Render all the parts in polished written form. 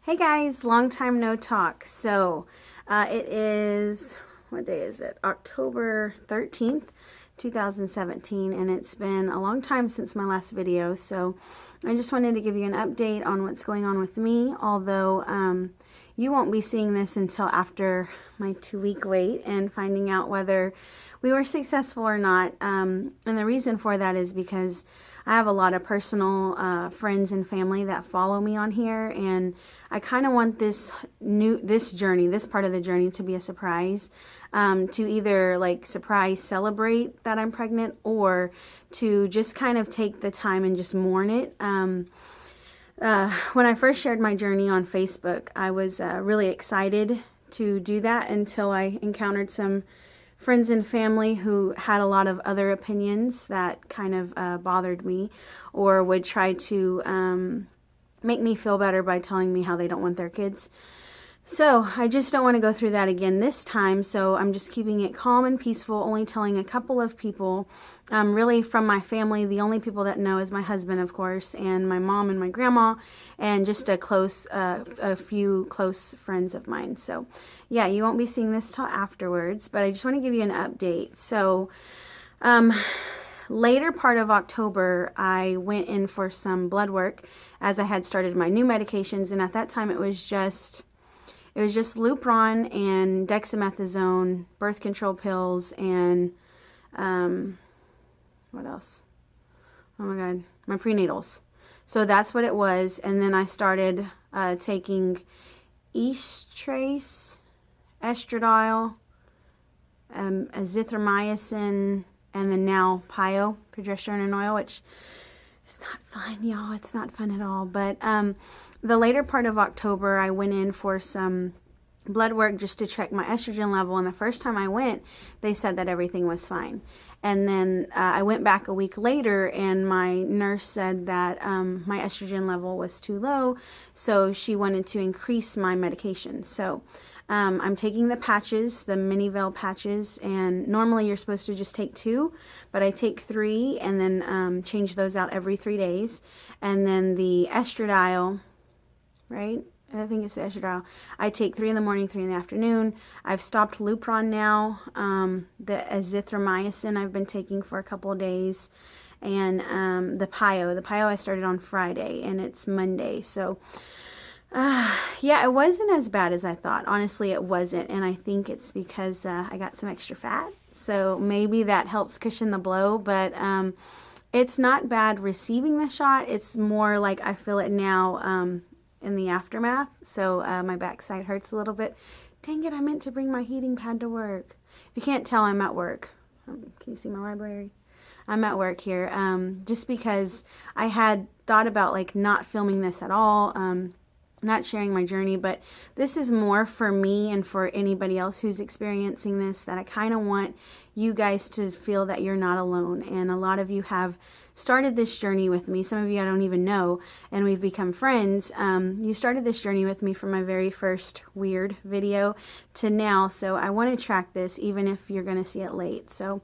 Hey guys, long time no talk. So it is, what day is it? October 13th, 2017, and it's been a long time since my last video. So I just wanted to give you an update on what's going on with me, although you won't be seeing this until after my 2-week wait and finding out whether we were successful or not. And the reason for that is because I have a lot of personal friends and family that follow me on here, and I kind of want this part of the journey to be a surprise, to either like surprise celebrate that I'm pregnant, or to just kind of take the time and just mourn it. When I first shared my journey on Facebook, I was really excited to do that until I encountered some friends and family who had a lot of other opinions that kind of bothered me, or would try to make me feel better by telling me how they don't want their kids. So I just don't want to go through that again this time, so I'm just keeping it calm and peaceful, only telling a couple of people, really from my family. The only people that know is my husband, of course, and my mom and my grandma, and just a few close friends of mine. So yeah, you won't be seeing this till afterwards, but I just want to give you an update. So later part of October, I went in for some blood work as I had started my new medications, and at that time it was just Lupron and dexamethasone, birth control pills, and what else? Oh my God, my prenatals. So that's what it was. And then I started taking Estrace, estradiol, azithromycin, and then now Pio, progesterone and oil, which is not fun, y'all. It's not fun at all. But the later part of October, I went in for some blood work just to check my estrogen level, and the first time I went, they said that everything was fine. And then I went back a week later, and my nurse said that my estrogen level was too low, so she wanted to increase my medication. So I'm taking the patches, the Minivel patches, and normally you're supposed to just take 2, but I take 3 and then change those out every 3 days. And then the estradiol, right? I think it's the estradiol. I take 3 in the morning, 3 in the afternoon. I've stopped Lupron now. The azithromycin I've been taking for a couple of days. And the Pio I started on Friday, and it's Monday. So yeah, it wasn't as bad as I thought. Honestly, it wasn't. And I think it's because I got some extra fat. So maybe that helps cushion the blow. But it's not bad receiving the shot. It's more like I feel it now in the aftermath. So my backside hurts a little bit. Dang it, I meant to bring my heating pad to work. If you can't tell, I'm at work. Can you see my library? I'm at work here. Just because I had thought about like not filming this at all, not sharing my journey, but this is more for me and for anybody else who's experiencing this, that I kind of want you guys to feel that you're not alone. And a lot of you have started this journey with me. Some of you I don't even know, and we've become friends. You started this journey with me from my very first weird video to now, so I want to track this even if you're going to see it late. So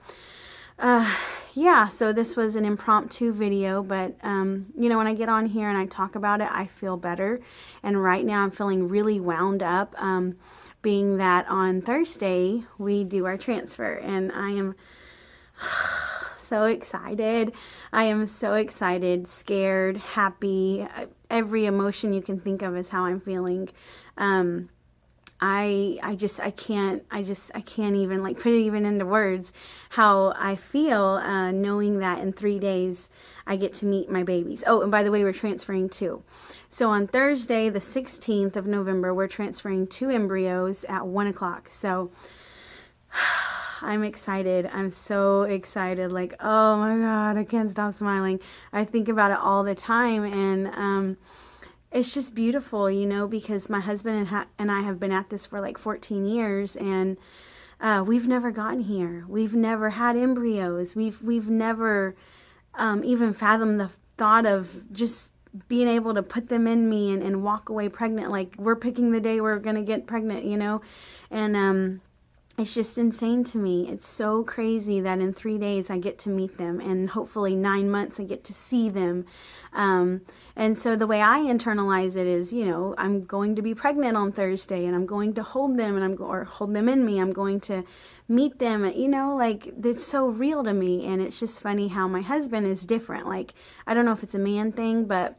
yeah, so this was an impromptu video, but you know, when I get on here and I talk about it, I feel better. And right now I'm feeling really wound up, being that on Thursday we do our transfer, and I am so excited. I am so excited, scared, happy. Every emotion you can think of is how I'm feeling. I can't even like put it even into words how I feel, knowing that in 3 days I get to meet my babies. Oh, and by the way, we're transferring 2. So on Thursday, the 16th of November, we're transferring 2 embryos at 1 o'clock. So I'm excited. I'm so excited. Like, oh my God, I can't stop smiling. I think about it all the time, and it's just beautiful, you know, because my husband and I have been at this for like 14 years, and we've never gotten here. We've never had embryos. We've never even fathomed the thought of just being able to put them in me and walk away pregnant. Like, we're picking the day we're going to get pregnant, you know, and it's just insane to me. It's so crazy that in 3 days I get to meet them, and hopefully 9 months I get to see them. And so the way I internalize it is, you know, I'm going to be pregnant on Thursday, and I'm going to hold them, and or hold them in me. I'm going to meet them, you know, like, it's so real to me. And it's just funny how my husband is different. Like, I don't know if it's a man thing, but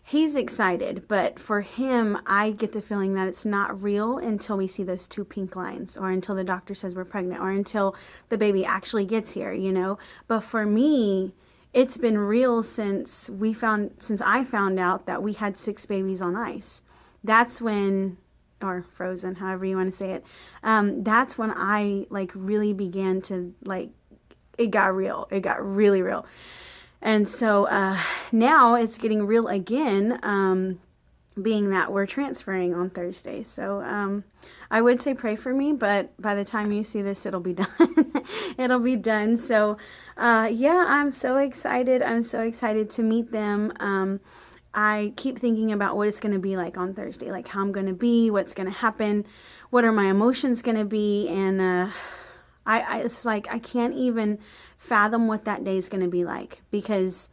he's excited, but for him, I get the feeling that it's not real until we see those 2 pink lines, or until the doctor says we're pregnant, or until the baby actually gets here, you know. But for me, it's been real since I found out that we had 6 babies on ice. That's when, or frozen, however you want to say it. That's when I like really began to, like, it got real. It got really real. And so now it's getting real again, being that we're transferring on Thursday. So I would say pray for me, but by the time you see this, it'll be done. It'll be done. So yeah, I'm so excited. I'm so excited to meet them. I keep thinking about what it's going to be like on Thursday, like how I'm going to be, what's going to happen, what are my emotions going to be, and it's like I can't even fathom what that day is going to be like, because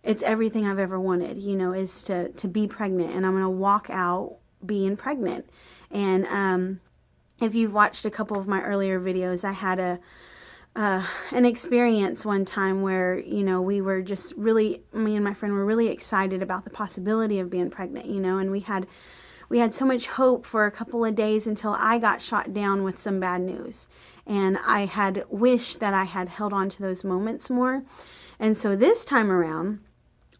it's everything I've ever wanted, you know, is to be pregnant, and I'm going to walk out being pregnant. And if you've watched a couple of my earlier videos, I had an experience one time where, you know, we were just really, me and my friend were really excited about the possibility of being pregnant, you know, and we had so much hope for a couple of days until I got shot down with some bad news. And I had wished that I had held on to those moments more. And so this time around,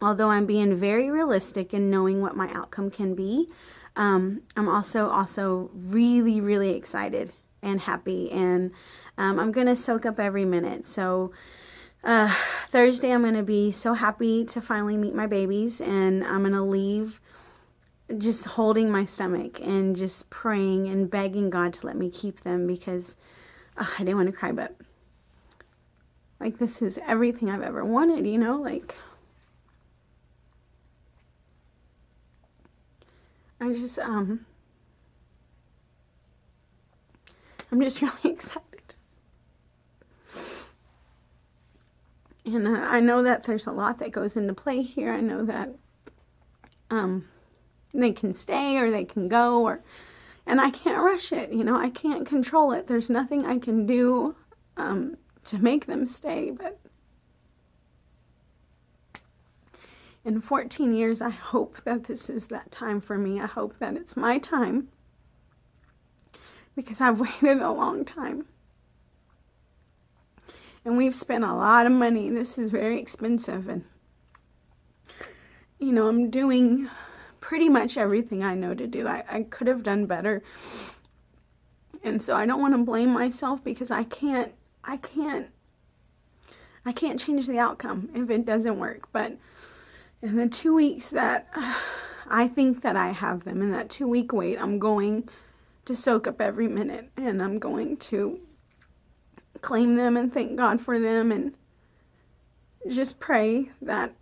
although I'm being very realistic and knowing what my outcome can be, I'm also really, really excited and happy. And I'm going to soak up every minute. So Thursday, I'm going to be so happy to finally meet my babies. And I'm going to leave just holding my stomach and just praying and begging God to let me keep them, because I didn't want to cry, but like, this is everything I've ever wanted, you know, like, I just, I'm just really excited. And I know that there's a lot that goes into play here. I know that, they can stay or they can go, and I can't rush it, you know, I can't control it. There's nothing I can do to make them stay, but in 14 years, I hope that this is that time for me. I hope that it's my time, because I've waited a long time. And we've spent a lot of money. This is very expensive, and, you know, I'm doing pretty much everything I know to do. I could have done better. And so I don't want to blame myself, because I can't change the outcome if it doesn't work. But in the 2 weeks that I think that I have them, in that 2-week wait, I'm going to soak up every minute, and I'm going to claim them and thank God for them, and just pray that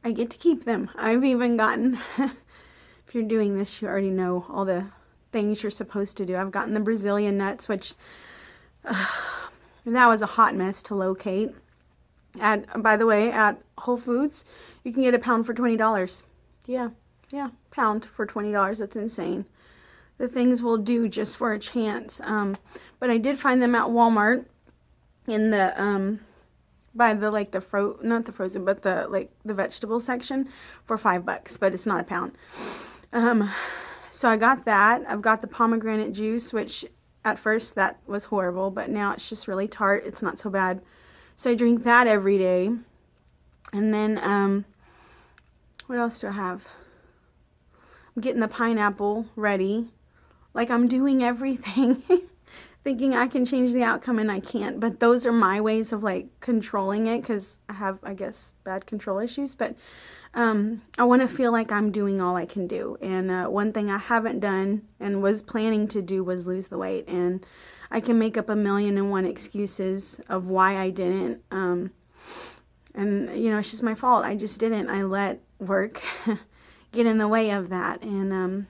I get to keep them. I've even gotten, if you're doing this, you already know all the things you're supposed to do. I've gotten the Brazilian nuts, which that was a hot mess to locate. By the way, at Whole Foods, you can get a pound for $20. Yeah, pound for $20. That's insane. The things we'll do just for a chance. But I did find them at Walmart in the by the not the frozen, but the vegetable section for $5, but it's not a pound. So I got that. I've got the pomegranate juice, which at first that was horrible, but now it's just really tart. It's not so bad. So I drink that every day. And then what else do I have? I'm getting the pineapple ready. Like, I'm doing everything thinking I can change the outcome, and I can't. But those are my ways of, like, controlling it, because I have, I guess, bad control issues. But I want to feel like I'm doing all I can do. And one thing I haven't done and was planning to do was lose the weight. And I can make up 1,000,001 excuses of why I didn't. And, you know, it's just my fault. I just didn't. I let work get in the way of that. And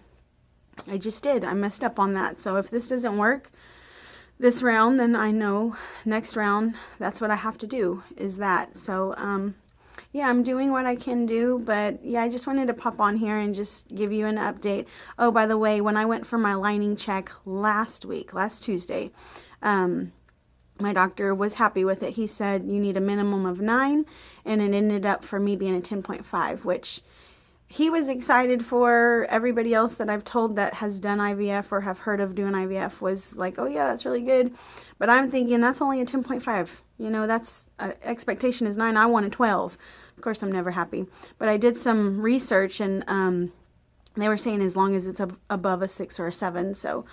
I just did. I messed up on that. So if this doesn't work, this round, then I know next round, that's what I have to do, is that. So, yeah, I'm doing what I can do, but yeah, I just wanted to pop on here and just give you an update. Oh, by the way, when I went for my lining check last Tuesday, my doctor was happy with it. He said you need a minimum of 9, and it ended up for me being a 10.5, which he was excited for. Everybody else that I've told that has done IVF or have heard of doing IVF was like, oh yeah, that's really good. But I'm thinking that's only a 10.5. You know, that's expectation is 9. I want a 12. Of course, I'm never happy. But I did some research, and they were saying as long as it's above a 6 or a 7. So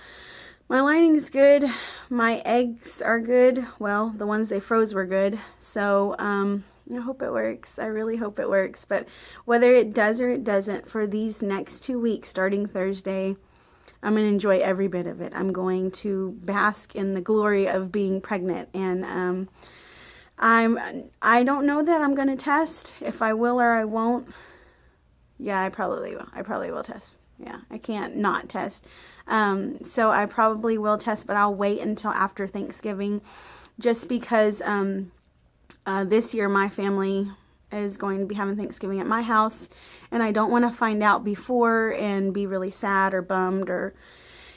my lining's good. My eggs are good. Well, the ones they froze were good. So I hope it works. I really hope it works. But whether it does or it doesn't, for these next 2 weeks, starting Thursday, I'm going to enjoy every bit of it. I'm going to bask in the glory of being pregnant. And I don't know that I'm going to test. If I will or I won't, yeah, I probably will. I probably will test. Yeah, I can't not test. So I probably will test, but I'll wait until after Thanksgiving, just because this year my family is going to be having Thanksgiving at my house, and I don't want to find out before and be really sad or bummed or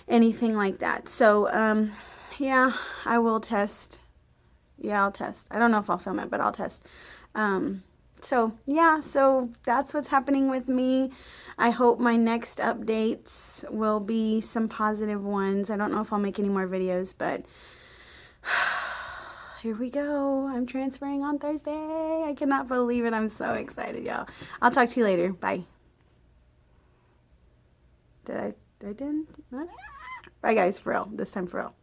anything like that. So, yeah, I will test. Yeah, I'll test. I don't know if I'll film it, but I'll test. So, yeah, so that's what's happening with me. I hope my next updates will be some positive ones. I don't know if I'll make any more videos, but here we go. I'm transferring on Thursday. I cannot believe it. I'm so excited, y'all. I'll talk to you later. Bye. Did I didn't? Bye, guys, for real. This time for real.